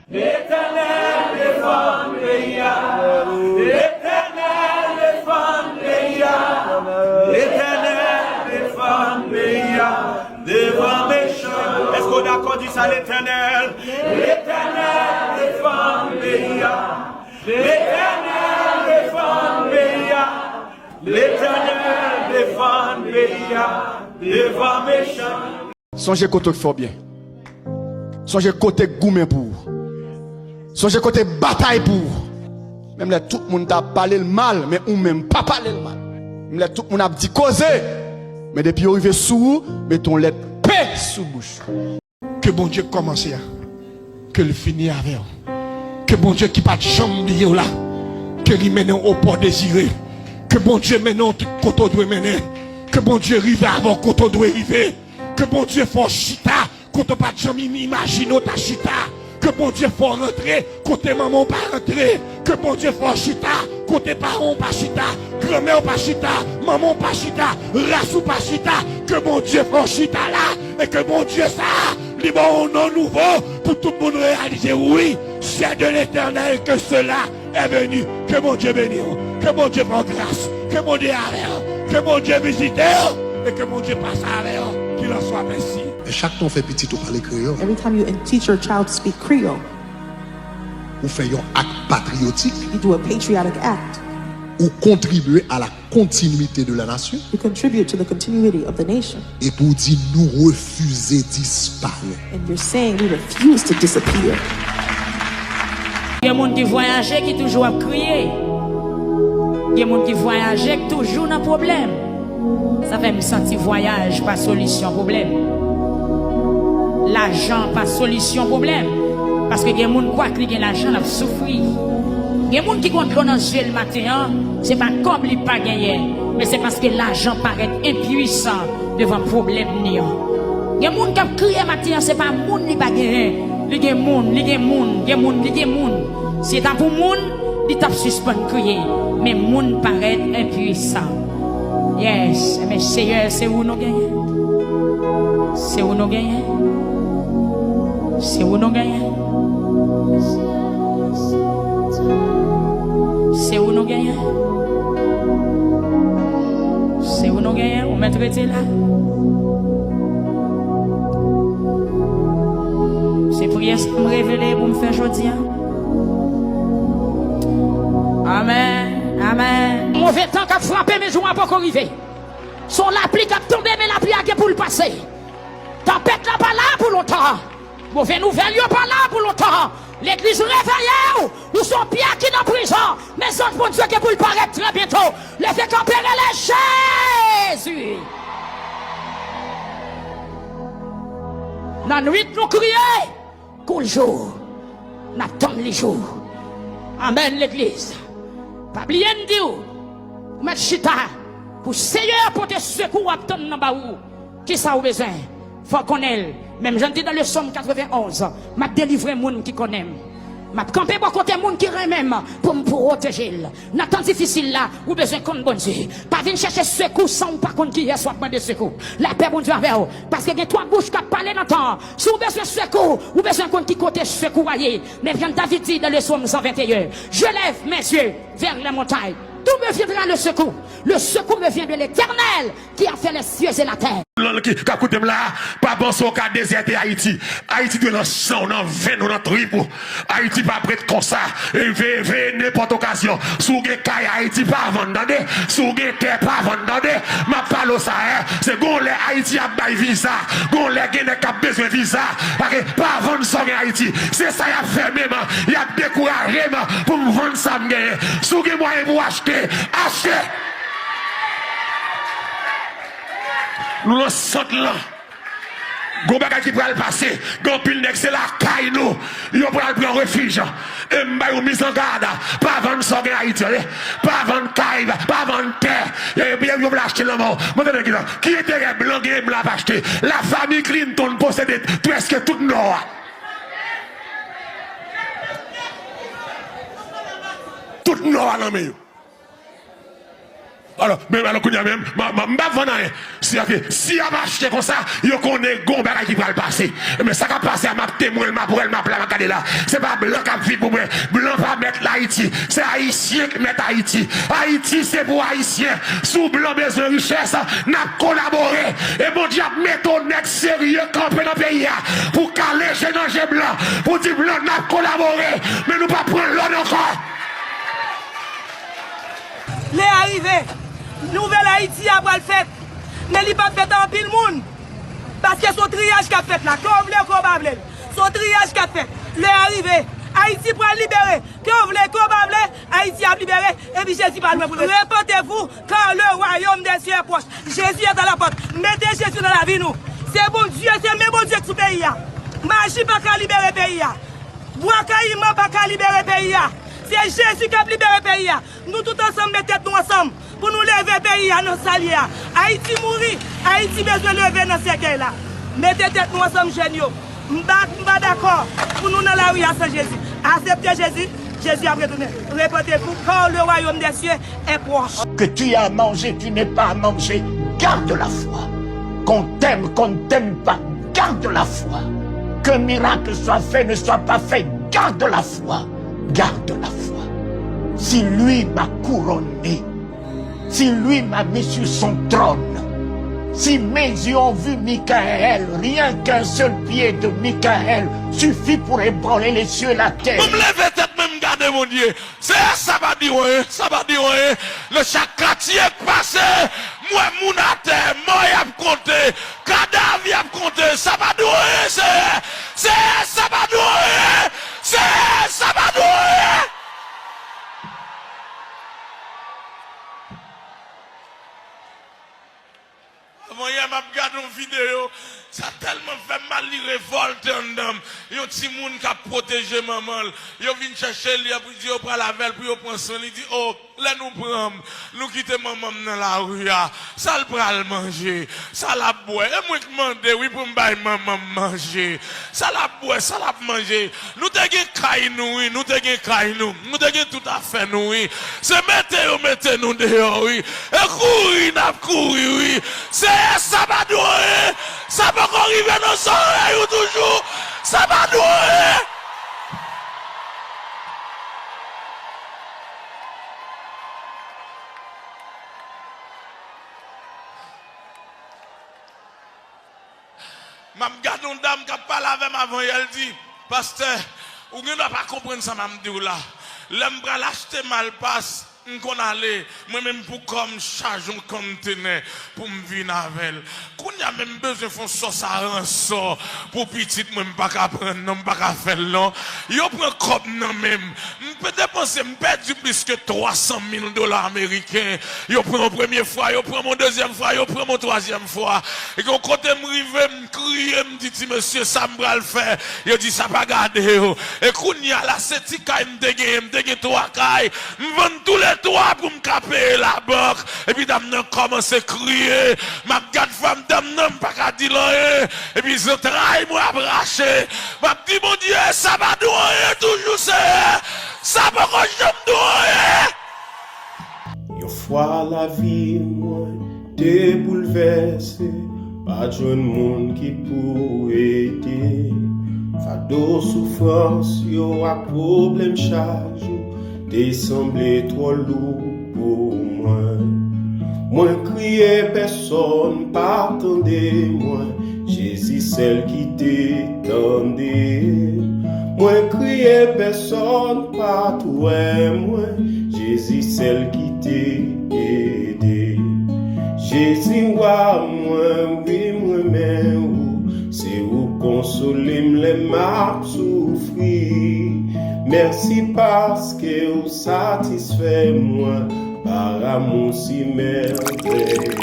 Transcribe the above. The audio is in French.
L'Éternel défend le pays. L'Éternel défend le pays. L'Éternel défend le pays. Devant méchant. Est-ce qu'on a d'accord dit ça l'Éternel? L'Éternel défend le pays. L'Éternel défend le pays. L'Éternel défend le pays. Devant méchant. Songez côté fort bien. Songez côté gourmet pour. Songez côté bataille pour. Même là tout le monde a parlé le mal, mais ou même pas parlé le mal. Même là tout le monde a dit causer, mais depuis arrivé sous, mettons lettre paix sous bouche. Que bon Dieu commence là, que le finit avec. Que bon Dieu qui pas de jambe là, que lui mène au port désiré. Que bon Dieu mène au côté doit mener. Que bon Dieu arrive avant côté doit arriver. Que bon Dieu fasse chita, côté pas de jambe imagine ta chita. Que bon Dieu faut rentrer, côté maman pas rentrer. Que bon Dieu faut chita, côté parents pas chita, grand-mère pas chita, maman pas chita, race ou pas chita. Que bon Dieu faut chita là, et que bon Dieu ça, les bons nom nouveau, pour tout le monde réaliser, oui, c'est de l'Éternel que cela est venu. Que bon Dieu bénisse, que bon Dieu prend grâce, que bon Dieu arrête, que bon Dieu visite, et que bon Dieu passe avec, qu'il en soit ainsi. Chaque temps fait petit ou parler créole. Every time you teach your child to speak Creole, Ou fait un acte patriotique. you do a patriotic act. Ou contribuer à la continuité de la nation. You contribute to the continuity of the nation. Et pour dire nous refuser disparaître. And you're saying we refuse to disappear. Il y a des gens qui voyagent qui toujours à crier. Il y a des gens qui voyagent qui toujours dans problème. Ça fait me sentir voyage pas solution problème. L'argent pas solution problème. Parce que il y a des gens qui croient que l'argent a souffrir. Il y a des gens qui comptent dans le le matin, c'est pas comme il pas gagné, mais c'est parce que l'argent paraît impuissant devant le problème. Il y a des gens qui crient matin, c'est pas le monde qui pas gagné. Il y a des gens, il y a des gens, il y a des gens, il y a des gens. Si c'est pour le monde, il t'a suspend crier, mais le monde paraît impuissant. Yes, mais Seigneur, c'est où nous gagnons. C'est où nous gagnons. C'est où nous gagnons. C'est où nous gagnons. C'est où nous gagnons. On met traité là. C'est prière qui me révéler pour me faire choisir. Amen. Amen. Mauvais temps qu'a frappé, mais je ne vais pas arriver. Son l'appli qui a tombé, mais l'appli a pour le passer. Tempête là pas là pour longtemps. Mauvais nouvelle, il pas là pour longtemps. L'église réveillée, ou son pied qui est en prison. Mais son bon Dieu qui pour le paraître très bientôt. Les fait camper les Jésus. Dans la nuit, nous crions. Pour le jour. Nous attendons les jours. Amen, l'église. Pas oublier de dire. Mettre chita. Pour Seigneur, pour te secours, attendre dans baou. Qui ça a besoin? Faut qu'on ait. Même j'en dis dans le Somme 91, m'a délivré moun qui connaît. M'a campé pour côté moun qui même pour me protéger. Dans temps difficile là, ou besoin qu'on bon Dieu. Pas venir chercher secours sans ou pas qu'on qui est soit demander secours. La paix bon Dieu avec vous. Parce que y a trois bouches qui parlent dans temps. Si vous besoin secours, ou besoin qu'on qui côté secours aillé. Mais bien David dit dans le Somme 121, je lève mes yeux vers les montagnes. Tout me viendra le secours. Le secours me vient de l'Éternel qui a fait les cieux et la terre. Qui écoute là, pas bon son cas déserté Haïti. Haïti de notre sang, dans veine, dans tribu. Haïti pas prêt comme ça. Et veut n'importe occasion. Sous les cailles Haïti pas vendre. Sous les terres pas vendre. Ma parole ça, c'est gon les Haïti a bail visa. Gon les gens qui ont besoin de visa. Pas vendre ça en Haïti. C'est ça y a fait même. Il a découragé pour me vendre ça. Sous les moyens pour acheter. Achetez. Nous le sentons là. Gon bagay qui pral passer, gon pile nek c'est la caille nous. Yo pral prendre refuge. Et m'bay ou mise en garde. Pas vendre ça en Haïti, pas vendre caille, pas vendre terre. Et bien yo l'acheter là mort. M'entendez qui était blanc qui me l'a acheté. La famille Clinton possède presque tout nord. Tout nord là mais. alors, qu'on y a même, si y a acheté comme ça, il y a qu'on est gon bagay qui va le passer. Mais ça va passer à ma témoin, ma pour elle, ma plat, ma là. C'est pas blanc qui vit pour moi. Blanc va mettre l'Haïti. C'est haïtien qui met Haïti. Haïti, c'est pour haïtien. Sous blanc besoin de richesse, n'a collaboré. Et mon Dieu, mettons net sérieux campé dans le pays. Pour caler chez nos blanc. Pour dire blanc, n'a collaboré. Mais nous pas prendre l'ordre encore. Les arrivés, nouvelle Haïti a pas le fait. Mais il pas fait en pile monde. Parce que son triage qu'a fait là, qu'on voulait, qu'on pas voulait. Son triage qu'a fait. Les arrivés, Haïti pour libérer. Qu'on voulait, qu'on pas voulait, Haïti a libéré. Et puis Jésus parle pour vous. Répétez-vous quand le royaume des cieux est proche. Jésus est à la porte. Mettez Jésus dans la vie nous. C'est bon Dieu, c'est même bon Dieu qui sous pays. Magie pas qu'à libérer pays. Bois caïman pas qu'à libérer pays. C'est Jésus qui a libéré le pays. Nous tous ensemble, mettons nous ensemble pour nous lever le pays à nos saliers. Haïti mourit, Haïti besoin de lever dans ce cercueil là. Mettez tête nous ensemble, jeunes. Nous pas d'accord pour nous dans la rue à Saint-Jésus. Acceptez Jésus, Jésus a retourné. Répétez-vous, quand le royaume des cieux est proche. Que tu as mangé, tu n'es pas à manger, garde la foi. Qu'on ne t'aime pas, garde la foi. Qu'un miracle soit fait, ne soit pas fait, garde la foi. Garde la foi. Si lui m'a couronné, si lui m'a mis sur son trône, si mes yeux ont vu Michael, rien qu'un seul pied de Michael suffit pour ébranler les cieux et la terre. Vous me levez tête même garder mon Dieu. C'est ça va dire, ça va dire, le chaque quartier passé, moi mon terre, moi y a compté, cadavre y a compté, ça va dire, c'est ça va dire, c'est ça va dire. Hier, m'a regardé une vidéo, ça a tellement fait mal, il révolte en dame. Il y a un petit monde qui a protégé maman. Il vient chercher, il a dit, il prend la velle, puis il prend son, il dit, oh, là nous prenons, nous quittons maman dans la rue, ça le prend le manger, ça la boit. Et moi qui demande, oui, pour me bailler maman manger, ça la boit, ça la manger. Nous t'avons caille nous, nous t'avons caille nous t'avons tout à fait nous, oui. C'est mettez nous dehors, oui. Et courir, n'a courir, oui. C'est ça va douer, ça va arriver dans nos oreilles ou toujours, ça va douer. M'a regardé une dame qui a parlé avec moi avant, elle dit, pasteur, vous ne pas comprendre ça, m'a dit là. L'aime bras l'acheter mal passe. Qu'on allait, moi-même pour comme charge un conteneur pour me venir avec elle. Qu'on a même besoin de faire ça à rançon pour petite, moi, pas qu'à prendre, non, pas qu'à faire, non. Yo prend comme non même. Je peux dépenser, je perds plus que 300 000 dollars américains. Yo prend la première fois, yo prend mon deuxième fois, yo prend mon troisième fois. Et quand côté me rive, me crier, me dit, monsieur, ça me va le faire. Yo dit, ça va garder, yo. Et qu'on y a là, c'est ti kay, me dégaine 3 kay. Me vend tous les toi pour me caper la banque. Et puis dame nan commence à crier. Ma garde femme dame nan pas qu'à dire rien. Et puis je traille moi à bracher. Ma dit mon Dieu, ça va douer toujours ça va quand je me douer. Une fois la vie moi t'es bouleversé. Pas de monde qui pour aider. Fado souffrance yo a problème charge. T'es semblé trop lourd pour moi. Moi crier personne pas attendez moi. Jésus celle qui t'étendait. Moi crier personne pas toi moi. Jésus celle qui t'aidait. Jésus moi oui moi même c'est où consoler les m'a souffrir. Merci parce que vous satisfait moi par amour si merveilleux.